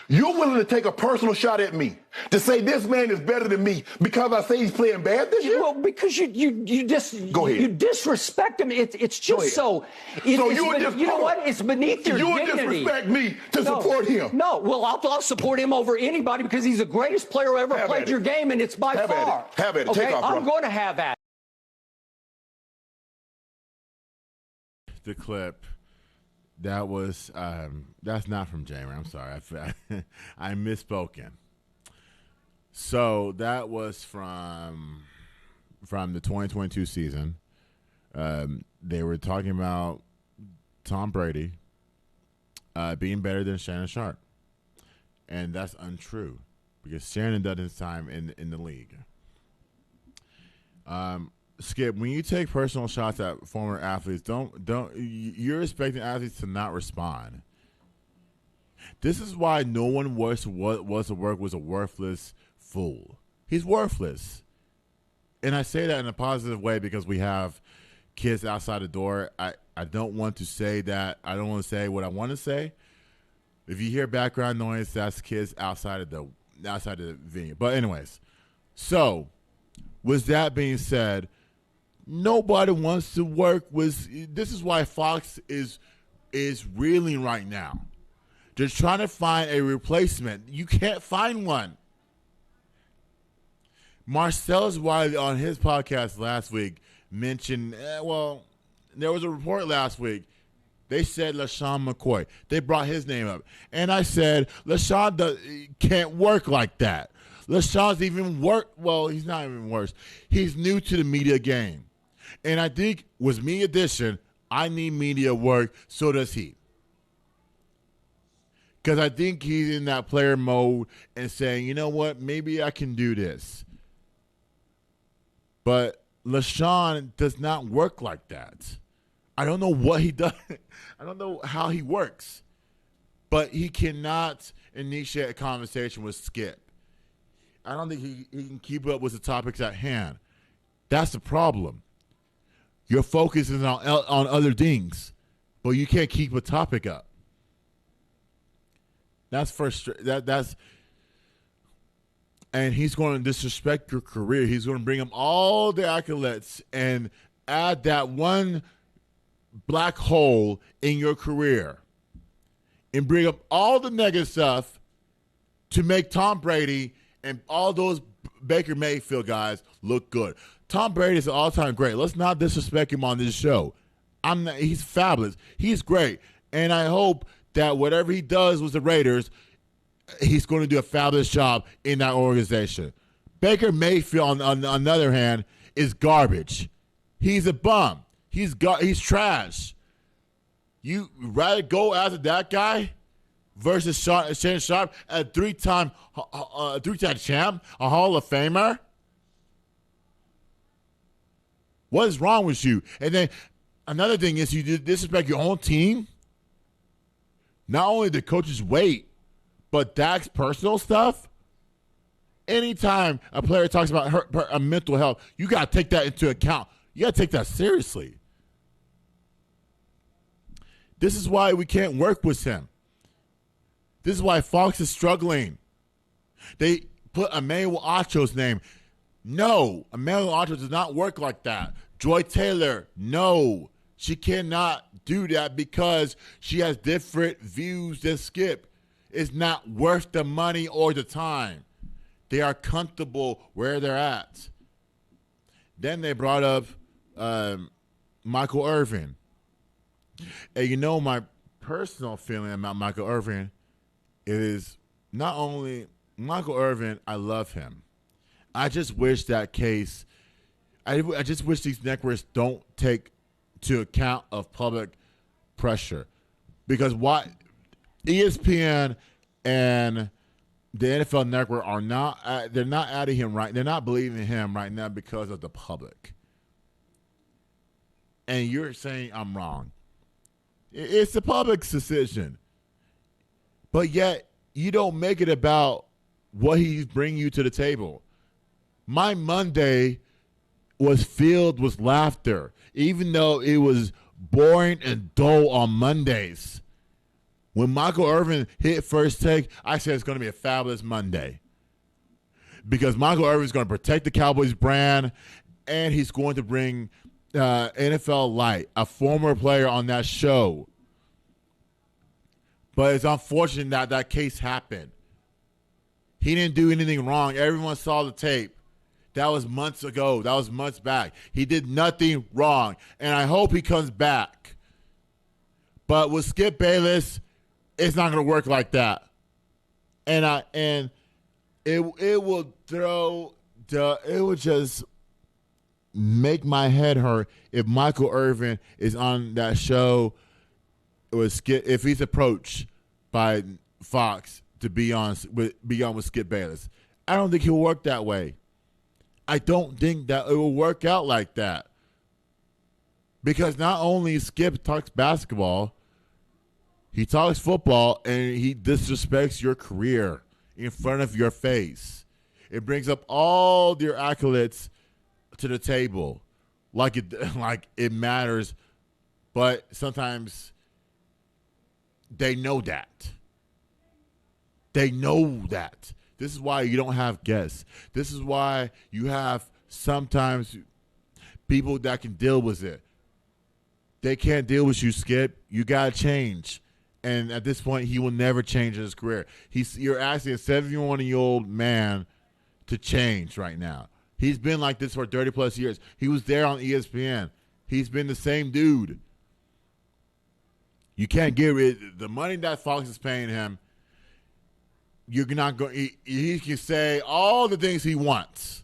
You're willing to take a personal shot at me to say this man is better than me because I say he's playing bad this year? Well, because you Go ahead. you disrespect him. It's just so. You know what? It's beneath your you dignity. would disrespect me to support him. No, well, I'll support him over anybody because he's the greatest player who ever Have played at your it. game, and it's by Have at far. it. Have at it. Okay, Take off, bro. I'm going to have at it. The clip. That was that's not from Jamie. I'm sorry, I misspoken. So that was from the 2022 season. They were talking about Tom Brady being better than Shannon Sharpe, and that's untrue because Shannon did his time in the league. Skip, when you take personal shots at former athletes, don't you're expecting athletes to not respond. This is why no one was to work was a worthless fool. He's worthless. And I say that in a positive way because we have kids outside the door. I don't want to say that. I don't want to say what I want to say. If you hear background noise, that's kids outside of the venue. But anyways, so with that being said, nobody wants to work with. This is why Fox is reeling right now. They're trying to find a replacement. You can't find one. Marcellus Wiley on his podcast last week mentioned, there was a report last week. They said LaShawn McCoy. They brought his name up. And I said, LaShawn can't work like that. LaShawn's even worse. Well, he's not even worse. He's new to the media game. And I think with me addition, I need media work, so does he. Because I think he's in that player mode and saying, you know what, maybe I can do this. But LaShawn does not work like that. I don't know what he does. I don't know how he works. But he cannot initiate a conversation with Skip. I don't think he can keep up with the topics at hand. That's the problem. Your focus is on other things, but you can't keep a topic up. That's and he's going to disrespect your career. He's going to bring him all the accolades and add that one black hole in your career and bring up all the negative stuff to make Tom Brady and all those Baker Mayfield guys look good. Tom Brady is an all-time great. Let's not disrespect him on this show. He's fabulous. He's great. And I hope that whatever he does with the Raiders, he's going to do a fabulous job in that organization. Baker Mayfield, on the other hand, is garbage. He's a bum. He's trash. You rather go after that guy versus Shannon Sharpe, a three-time champ, a Hall of Famer? What is wrong with you? And then another thing is you disrespect your own team. Not only the coaches wait, but Dak's personal stuff. Anytime a player talks about her mental health, you got to take that into account. You got to take that seriously. This is why we can't work with him. This is why Fox is struggling. They put Emmanuel Ocho's name. No, Emmanuel Ocho does not work like that. Joy Taylor, no. She cannot do that because she has different views than Skip. It's not worth the money or the time. They are comfortable where they're at. Then they brought up Michael Irvin. And you know my personal feeling about Michael Irvin is not only Michael Irvin, I love him. I just wish that case, I just wish these networks don't take to account of public pressure. Because what ESPN and the NFL network are not, they're not adding him right. They're not believing him right now because of the public. And you're saying I'm wrong. It's the public's decision. But yet, you don't make it about what he's bringing you to the table. My Monday was filled with laughter, even though it was boring and dull on Mondays. When Michael Irvin hit first take, I said it's going to be a fabulous Monday. Because Michael Irvin is going to protect the Cowboys brand, and he's going to bring NFL Light, a former player on that show. But it's unfortunate that that case happened. He didn't do anything wrong. Everyone saw the tape. That was months ago. That was months back. He did nothing wrong, and I hope he comes back. But with Skip Bayless, it's not going to work like that. And it will just make my head hurt if Michael Irvin is on that show with Skip, if he's approached by Fox to be on with Skip Bayless. I don't think he'll work that way. I don't think that it will work out like that. Because not only Skip talks basketball, he talks football, and he disrespects your career in front of your face. It brings up all your accolades to the table like it matters, but sometimes they know that. They know that. This is why you don't have guests. This is why you have sometimes people that can deal with it. They can't deal with you, Skip. You got to change. And at this point, he will never change in his career. You're asking a 71-year-old man to change right now. He's been like this for 30-plus years. He was there on ESPN. He's been the same dude. You can't get rid the money that Fox is paying him. You're not going. He can say all the things he wants,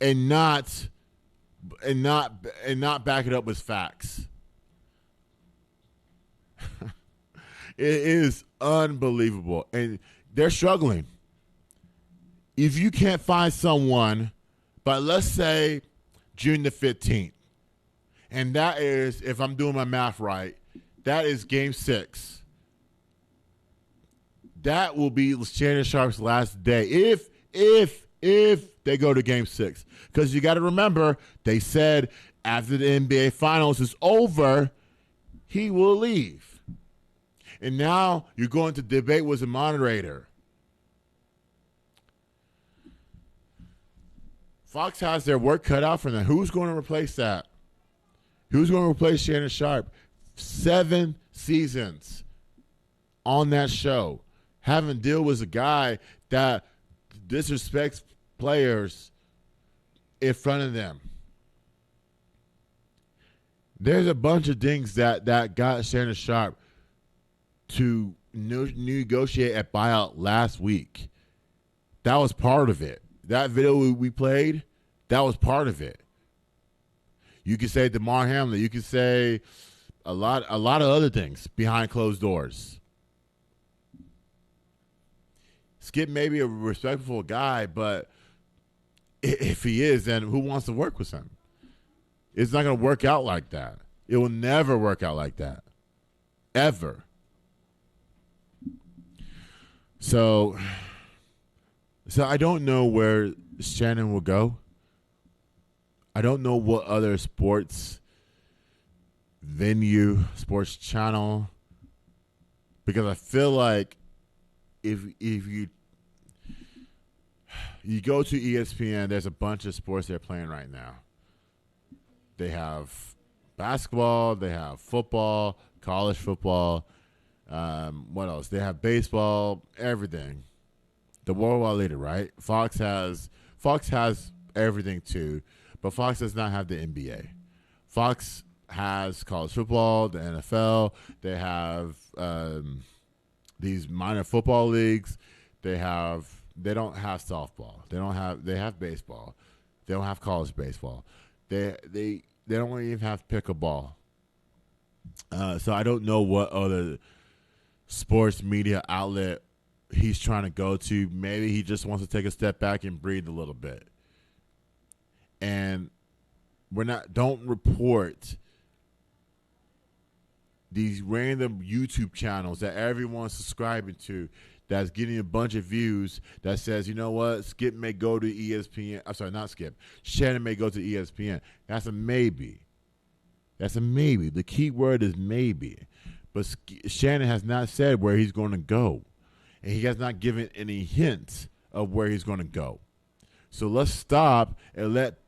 and not back it up with facts. It is unbelievable, and they're struggling. If you can't find someone, but let's say June the 15th, and that is, if I'm doing my math right, that is Game 6. That will be Shannon Sharpe's last day if they go to Game 6. Because you got to remember, they said after the NBA Finals is over, he will leave. And now you're going to debate with a moderator. Fox has their work cut out for them. Who's going to replace that? Who's going to replace Shannon Sharpe? 7 seasons on that show. Having to deal with a guy that disrespects players in front of them. There's a bunch of things that got Shannon Sharpe to negotiate a buyout last week. That was part of it. That video we played, that was part of it. You could say DeMar Hamlin. You could say a lot of other things behind closed doors. Skip may be a respectful guy, but if he is, then who wants to work with him? It's not going to work out like that. It will never work out like that. Ever. So I don't know where Shannon will go. I don't know what other sports venue, sports channel, because I feel like if you go to ESPN, there's a bunch of sports they're playing right now. They have basketball, they have football, college football. What else? They have baseball, everything. The worldwide leader, right? Fox has everything too, but Fox does not have the NBA. Fox has college football, the NFL. They have these minor football leagues. They don't have softball. They have baseball. They don't have college baseball. They don't even have pickleball. So I don't know what other sports media outlet he's trying to go to. Maybe he just wants to take a step back and breathe a little bit. And don't report these random YouTube channels that everyone's subscribing to that's getting a bunch of views that says, you know what, Skip may go to ESPN. I'm sorry, not Skip. Shannon may go to ESPN. That's a maybe. That's a maybe. The key word is maybe. But Shannon has not said where he's going to go. And he has not given any hints of where he's going to go. So let's stop and let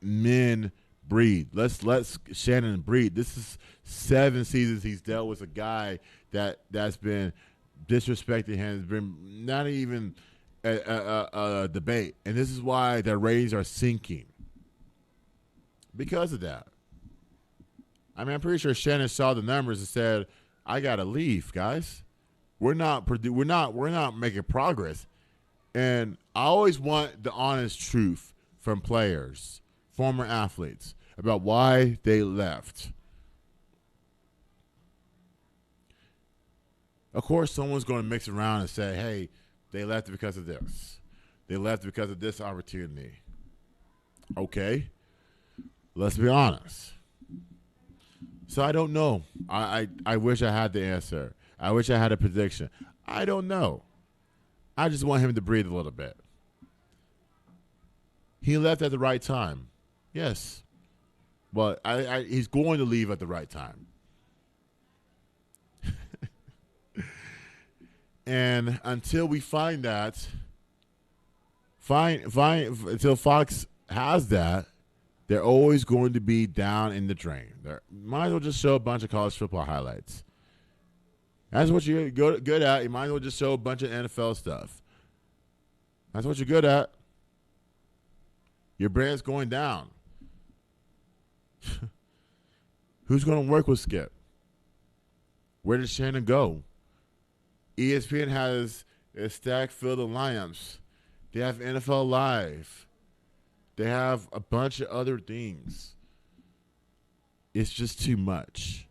men breathe. Let's let Shannon breathe. This is 7 seasons he's dealt with a guy that's been disrespecting him. It's been not even a debate. And this is why their ratings are sinking. Because of that. I mean, I'm pretty sure Shannon saw the numbers and said, I got to leave, guys. We're not making progress. And I always want the honest truth from players, former athletes, about why they left. Of course, someone's going to mix around and say, hey, they left because of this. They left because of this opportunity. Okay. Let's be honest. So I don't know. I wish I had the answer. I wish I had a prediction. I don't know. I just want him to breathe a little bit. He left at the right time. Yes. But he's going to leave at the right time. And until we find that, until Fox has that, they're always going to be down in the drain. They might as well just show a bunch of college football highlights. That's what you're good at. You might as well just show a bunch of NFL stuff. That's what you're good at. Your brand's going down. Who's going to work with Skip? Where does Shannon go? ESPN has a stack filled of lineups. They have NFL Live. They have a bunch of other things. It's just too much.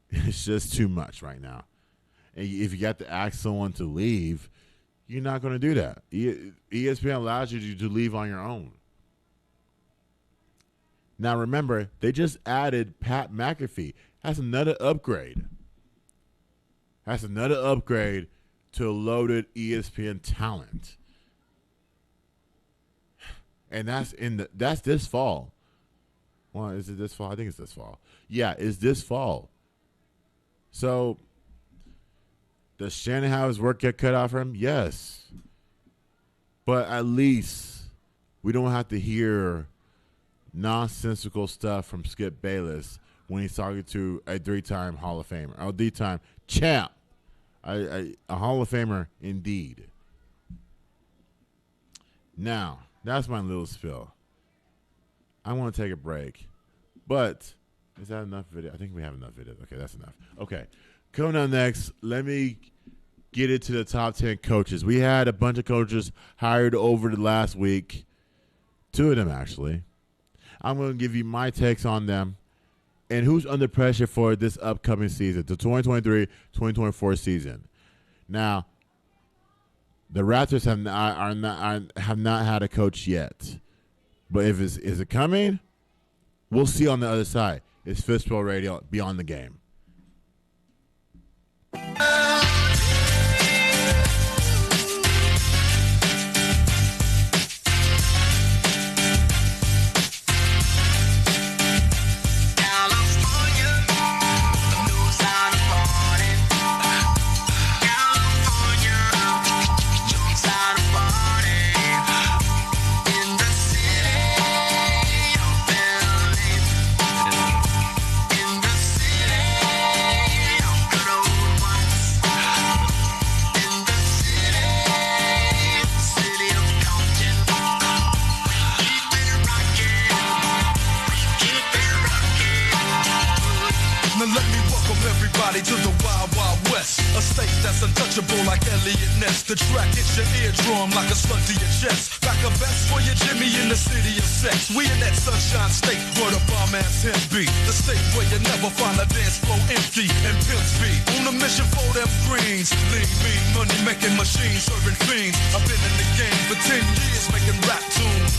It's just too much right now. And if you got to ask someone to leave, you're not going to do that. ESPN allows you to leave on your own. Now, remember, they just added Pat McAfee. That's another upgrade. That's another upgrade to a loaded ESPN talent. And that's this fall. Well, is it this fall? I think it's this fall. Yeah, it's this fall. So, does Shannon have his work get cut out for him? Yes. But at least we don't have to hear nonsensical stuff from Skip Bayless when he's talking to a 3-time Hall of Famer. A 3-time champ. A Hall of Famer indeed. Now, that's my little spill. I want to take a break. But is that enough video? I think we have enough video. Okay, that's enough. Okay. Coming up next, let me get into the top 10 coaches. We had a bunch of coaches hired over the last week. 2 of them, actually. I'm going to give you my takes on them and who's under pressure for this upcoming season, the 2023-2024 season. Now, the Raptors have not had a coach yet. But is it coming? We'll see on the other side. It's Fishbowl Radio, Beyond the Game. To the Wild Wild West, a state that's untouchable like Elliot Ness. The track hits your eardrum like a slug to your chest. Back a vest for your Jimmy in the city of sex. We in that sunshine state where the bomb ass him be. The state where you never find a dance floor empty and pimp speed. On a mission for them greens. Lean, mean, money making machines, serving fiends. I've been in the game for 10 years making rap tunes.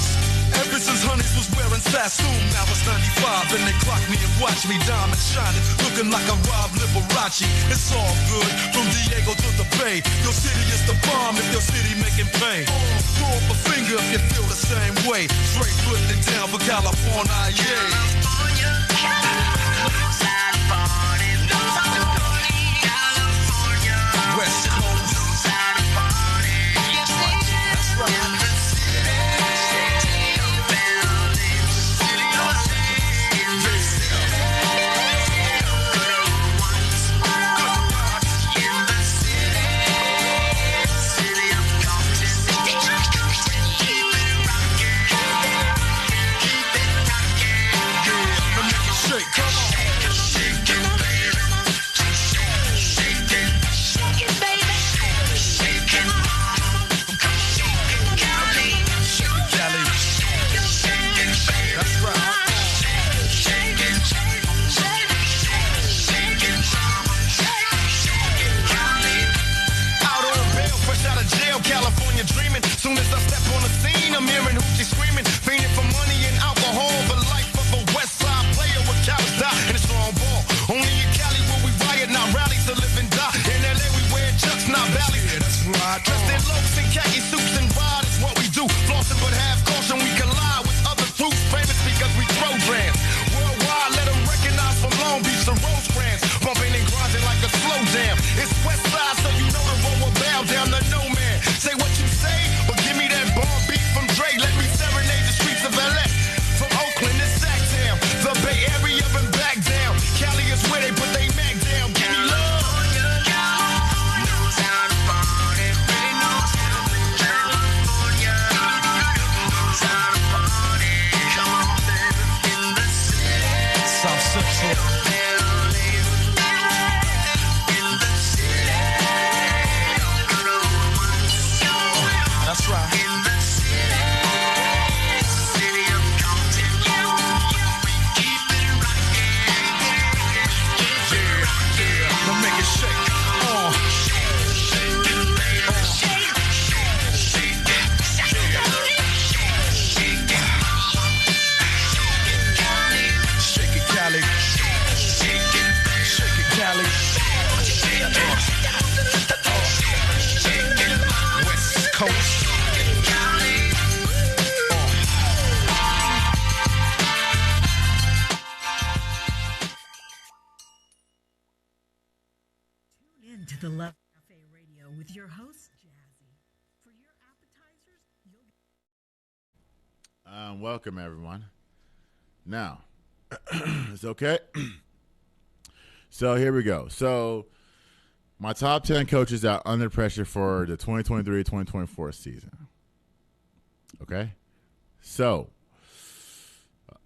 Ever since Honeys was wearing Sassoon, now it's 95 and they clock me and watch me diamond shining, looking like a Rob Liberace. It's all good, from Diego to the Bay. Your city is the bomb if your city making pain. Throw up a finger if you feel the same way. Straight putting it down for California, yeah. West Coast. That's right. California dreaming. Soon as I step on the scene, I'm hearing hoochie screaming, fiending for money and alcohol. The life of a West Side player with cowards die and a strong ball. Only in Cali will we riot, not rally to live and die. In LA we wear chucks, not valleys. Yeah, that's right. Dressed in loafs and khaki suits and ride is what we do. Flossing but have caution, we collide with other troops. Famous because we throw drams. Worldwide, let them recognize from Long Beach to Rosecrans. Bumping and grinding like a slow jam. It's West Side, so you know the road will bow down to no man. Say what you say, but give me that bomb beat from Dre. Let me serenade the streets of LA. From Oakland to Sacktown, the Bay Area and back down. Cali is where they put they Mac down. Give me love. Knows how to party, really knows how to That's right. In the city of Compton, we keep it rockin'. Yeah. Now make it shake. West Coast. Tune in to the Love Cafe Radio with your host, Jazzy. For your appetizers, you'll welcome everyone. Now, it's okay. So here we go. So my top 10 coaches out under pressure for the 2023-2024 season. Okay? So,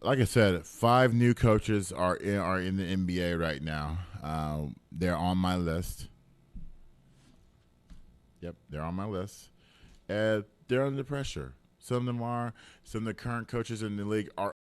like I said, 5 new coaches are in the NBA right now. They're on my list. Yep, they're on my list. And they're under pressure. Some of them are. Some of the current coaches in the league are